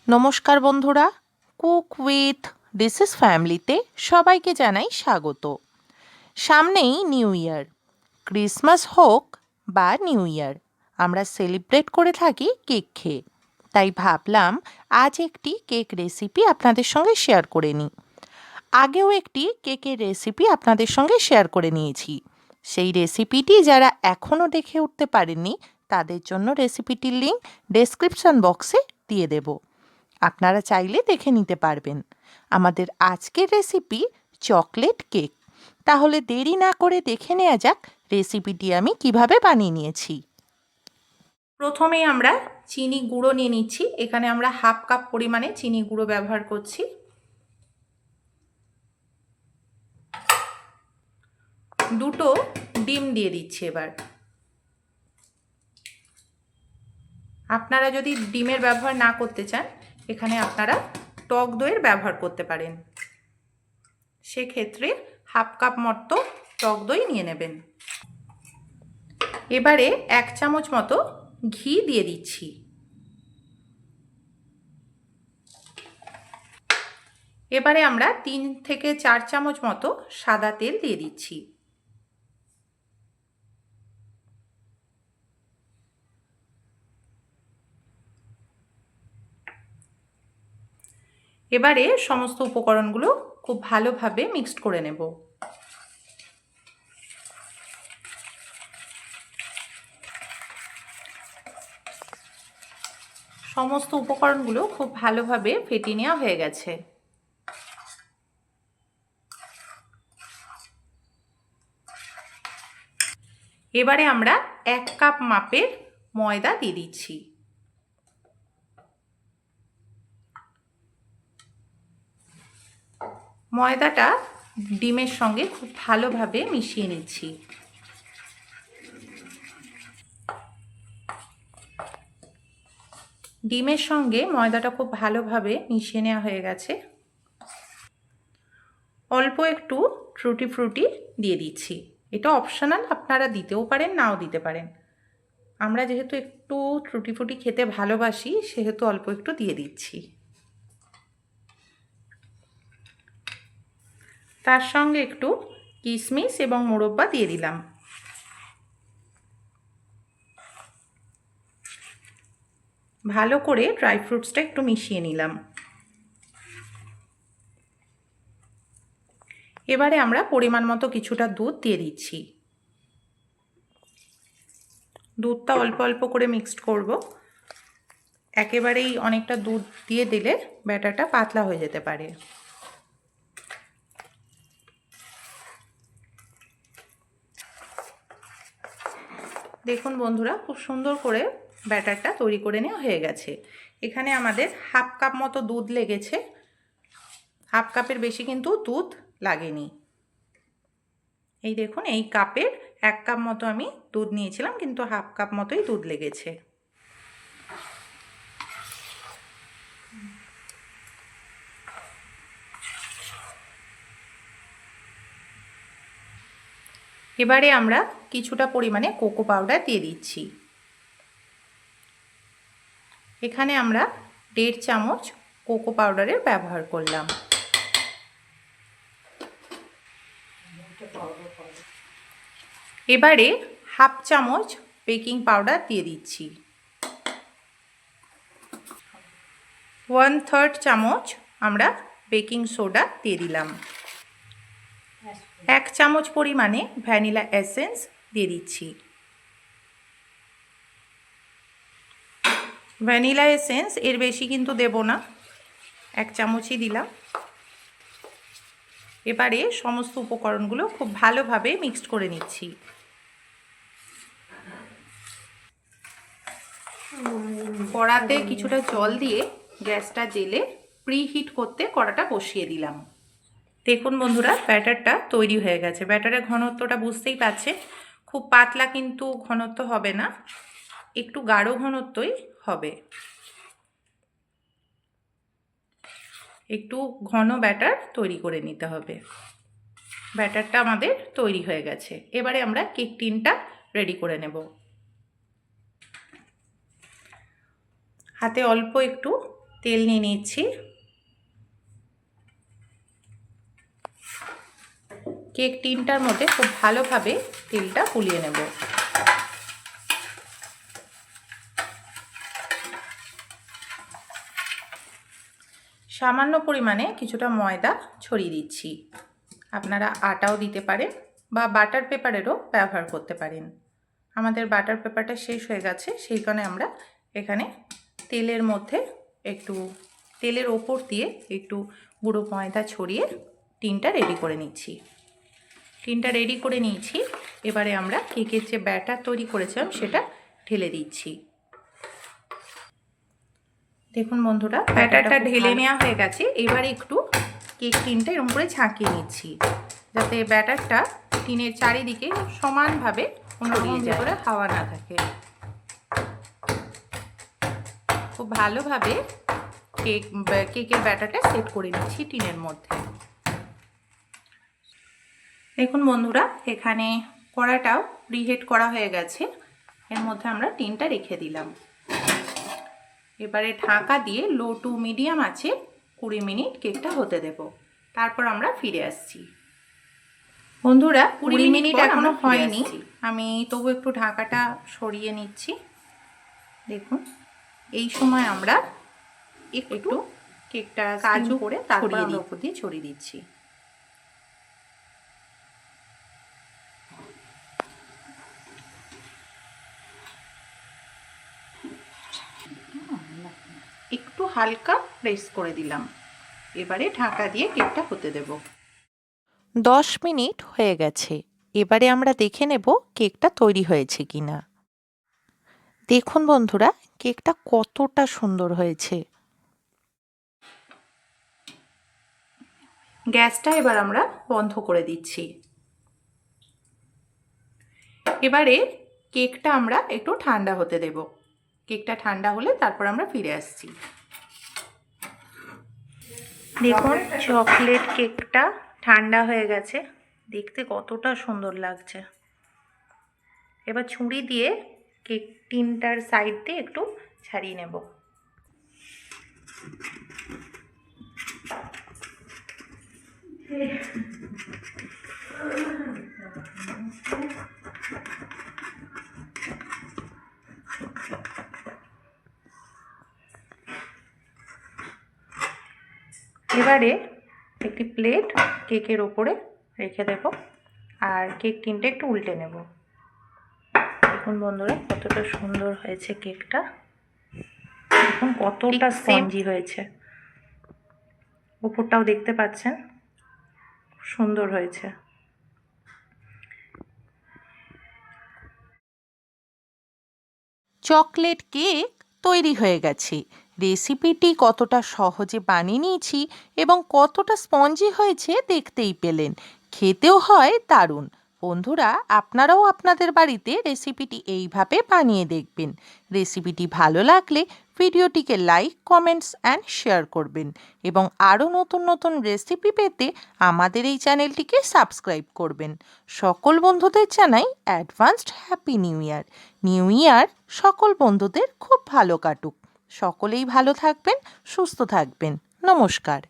নমস্কার বন্ধুরা, cook with ডিসিস ফ্যামিলিতে সবাইকে জানাই স্বাগত। সামনেই নিউ ইয়ার, ক্রিসমাস হোক বা নিউ ইয়ার, আমরা সেলিব্রেট করে থাকি কেক খেয়ে। তাই ভাবলাম আজ একটি কেক রেসিপি আপনাদের সঙ্গে শেয়ার করে নিই। আগেও একটি কেকের রেসিপি আপনাদের সঙ্গে শেয়ার করে নিয়েছি। সেই রেসিপিটি যারা এখনও দেখে উঠতে পারেননি তাদের জন্য রেসিপিটির লিঙ্ক ডেসক্রিপশন বক্সে দিয়ে দেব, আপনারা চাইলে দেখে নিতে পারবেন। আমাদের আজকের রেসিপি চকলেট কেক। তাহলে দেরি না করে দেখে নেওয়া যাক রেসিপিটি আমি কিভাবে বানিয়ে নিয়েছি। প্রথমেই আমরা চিনি গুঁড়ো নিয়ে নিচ্ছি। এখানে আমরা হাফ কাপ পরিমাণে চিনি গুঁড়ো ব্যবহার করছি। দুটো ডিম দিয়ে দিচ্ছি এবার। আপনারা যদি ডিমের ব্যবহার না করতে চান, এখানে আপনারা টক দইয়ের ব্যবহার করতে পারেন। সেক্ষেত্রে হাফ কাপ মতো টক দই নিয়ে নেবেন। এবারে 1 চামচ মতো ঘি দিয়ে দিচ্ছি। এবারে আমরা 3 থেকে 4 চামচ মতো সাদা তেল দিয়ে দিচ্ছি। এবারে সমস্ত উপকরণগুলো খুব ভালোভাবে মিক্সড করে নেব। সমস্ত উপকরণগুলো খুব ভালোভাবে ফেটিয়ে নেওয়া হয়ে গেছে। এবারে আমরা 1 কাপ মাপের ময়দা দিয়ে দিচ্ছি। ময়দাটা ডিমের সঙ্গে খুব ভালোভাবে মিশিয়ে নিচ্ছি। ডিমের সঙ্গে ময়দাটা খুব ভালোভাবে মিশিয়ে নেওয়া হয়ে গেছে। অল্প একটু টুটি ফ্রুটি দিয়ে দিচ্ছি। এটা অপশনাল, আপনারা দিতেও পারেন নাও দিতে পারেন। আমরা যেহেতু একটু টুটি ফ্রুটি খেতে ভালোবাসি সেহেতু অল্প একটু দিয়ে দিচ্ছি। তার সঙ্গে একটু কিশমিশ এবং মোরব্বা দিয়ে দিলাম। ভালো করে ড্রাই ফ্রুটসটা একটু মিশিয়ে নিলাম। এবারে আমরা পরিমাণ মতো কিছুটা দুধ দিয়ে দিচ্ছি। দুধটা অল্প অল্প করে মিক্সড করব। একেবারেই অনেকটা দুধ দিয়ে দিলে ব্যাটারটা পাতলা হয়ে যেতে পারে। দেখুন বন্ধুরা, খুব সুন্দর করে ব্যাটারটা তৈরি করে নেওয়া হয়ে গেছে। এখানে আমাদের হাফ কাপ মতো দুধ লেগেছে। হাফ কাপের বেশি কিন্তু দুধ লাগেনি। এই দেখুন, এই কাপের 1 কাপ মতো আমি দুধ নিয়েছিলাম, কিন্তু হাফ কাপ মতোই দুধ লেগেছে। এবারে আমরা কিছুটা পরিমাণে কোকো পাউডার দিয়ে দিচ্ছি। এখানে আমরা 1.5 চামচ কোকো পাউডারের ব্যবহার করলাম। এবারে হাফ চামচ বেকিং পাউডার দিয়ে দিচ্ছি। 1/3 চামচ আমরা বেকিং সোডা দিয়ে দিলাম। 1 চামচ পরিমাণে ভ্যানিলা এসেন্স দিয়ে দিচ্ছি। ভ্যানিলা এসেন্স এর বেশি কিন্তু দেব না, 1 চামচই দিলাম। এবারে সমস্ত উপকরণগুলো খুব ভালোভাবে মিক্সড করে নিচ্ছি। কড়াতে কিছুটা জল দিয়ে গ্যাসটা জেলে প্রিহিট করতে কড়াটা বসিয়ে দিলাম। দেখুন বন্ধুরা, ব্যাটারটা তৈরি হয়ে গেছে। ব্যাটারের ঘনত্বটা বুঝতেই পারছেন, খুব পাতলা কিন্তু ঘনত্ব হবে না, একটু গাঢ় ঘনত্বই হবে। একটু ঘন ব্যাটার তৈরি করে নিতে হবে। ব্যাটারটা আমাদের তৈরি হয়ে গেছে। এবারে আমরা কেক টিনটা রেডি করে নেব। হাতে অল্প একটু তেল নিয়ে নিচ্ছি। কেক টিনটার মধ্যে খুব ভালোভাবে তেলটা গুলিয়ে নেব। সামান্য পরিমাণে কিছুটা ময়দা ছড়িয়ে দিচ্ছি। আপনারা আটাও দিতে পারেন বা বাটার পেপারেরও ব্যবহার করতে পারেন। আমাদের বাটার পেপারটা শেষ হয়ে গেছে, সেই কারণে আমরা এখানে তেলের মধ্যে একটু তেলের ওপর দিয়ে একটু গুঁড়ো ময়দা ছড়িয়ে টিনটা রেডি করে নিচ্ছি। টিনটা রেডি করে নিয়েছি। এবারে আমরা কেকের যে ব্যাটার তৈরি করেছিলাম সেটা ঢেলে দিচ্ছি। দেখুন বন্ধুরা, ব্যাটারটা ঢেলে নেওয়া হয়ে গেছে। এবারে একটু কেক টিনটা এরকম করে ঝাঁকিয়ে নিচ্ছি, যাতে ব্যাটারটা টিনের চারিদিকে সমানভাবে ছড়িয়ে যায়, করে হাওয়া না থাকে। খুব ভালোভাবে কেকের ব্যাটারটা সেট করে নিচ্ছি টিনের মধ্যে। দেখুন বন্ধুরা, এখানে কড়াটাও প্রিহিট করা হয়ে গেছে। এর মধ্যে আমরা টিনটা রেখে দিলাম। এবারে ঢাকা দিয়ে লো টু মিডিয়াম আছে 20 মিনিট কেকটা হতে দেব। তারপর আমরা ফিরে আসছি। বন্ধুরা, 20 মিনিট এখনো হয়নি, আমি তবু একটু ঢাকাটা সরিয়ে নিচ্ছি। দেখুন, এই সময় আমরা একটু কেকটা কাজু করে তারপর আমরা উপর দিয়ে ছড়িয়ে দিচ্ছি। একটু হালকা প্রেস করে দিলাম। এবারে ঢাকা দিয়ে কেকটা হতে দেব। 10 মিনিট হয়ে গেছে। এবারে আমরা দেখে নেব কেকটা তৈরি হয়েছে কিনা। দেখুন বন্ধুরা, কেকটা কতটা সুন্দর হয়েছে। গ্যাসটা এবার আমরা বন্ধ করে দিচ্ছি। এবারে কেকটা আমরা একটু ঠান্ডা হতে দেব। কেকটা ঠান্ডা হলে তারপর আমরা ফিরে আসছি। দেখুন, চকলেট কেকটা ঠান্ডা হয়ে গেছে। দেখতে কতটা সুন্দর লাগছে। এবার ছুরি দিয়ে কেক টিনটার সাইড দিয়ে একটু ছাড়িয়ে নেব। এবারে একটি প্লেট কেকের ওপরে রেখে দেব আর কেক টিনটা একটু উল্টে নেব। দেখুন বন্ধুরা, কতটা সুন্দর হয়েছে কেকটা। দেখুন কতটা স্পঞ্জি হয়েছে। উপরটাও দেখতে পাচ্ছেন, সুন্দর হয়েছে। চকলেট কেক তৈরি হয়ে গেছে। রেসিপিটি কতটা সহজে বানিয়ে নিয়েছি এবং কতটা স্পঞ্জি হয়েছে দেখতেই পেলেন। খেতেও হয় দারুণ। বন্ধুরা, আপনারাও আপনাদের বাড়িতে রেসিপিটি এইভাবে বানিয়ে দেখবেন। রেসিপিটি ভালো লাগলে ভিডিওটিকে লাইক, কমেন্টস অ্যান্ড শেয়ার করবেন এবং আরও নতুন নতুন রেসিপি পেতে আমাদের এই চ্যানেলটিকে সাবস্ক্রাইব করবেন। সকল বন্ধুদের জানাই advanced happy new year. New year সকল বন্ধুদের খুব ভালো কাটুক। সকলেই ভালো থাকবেন, সুস্থ থাকবেন। নমস্কার।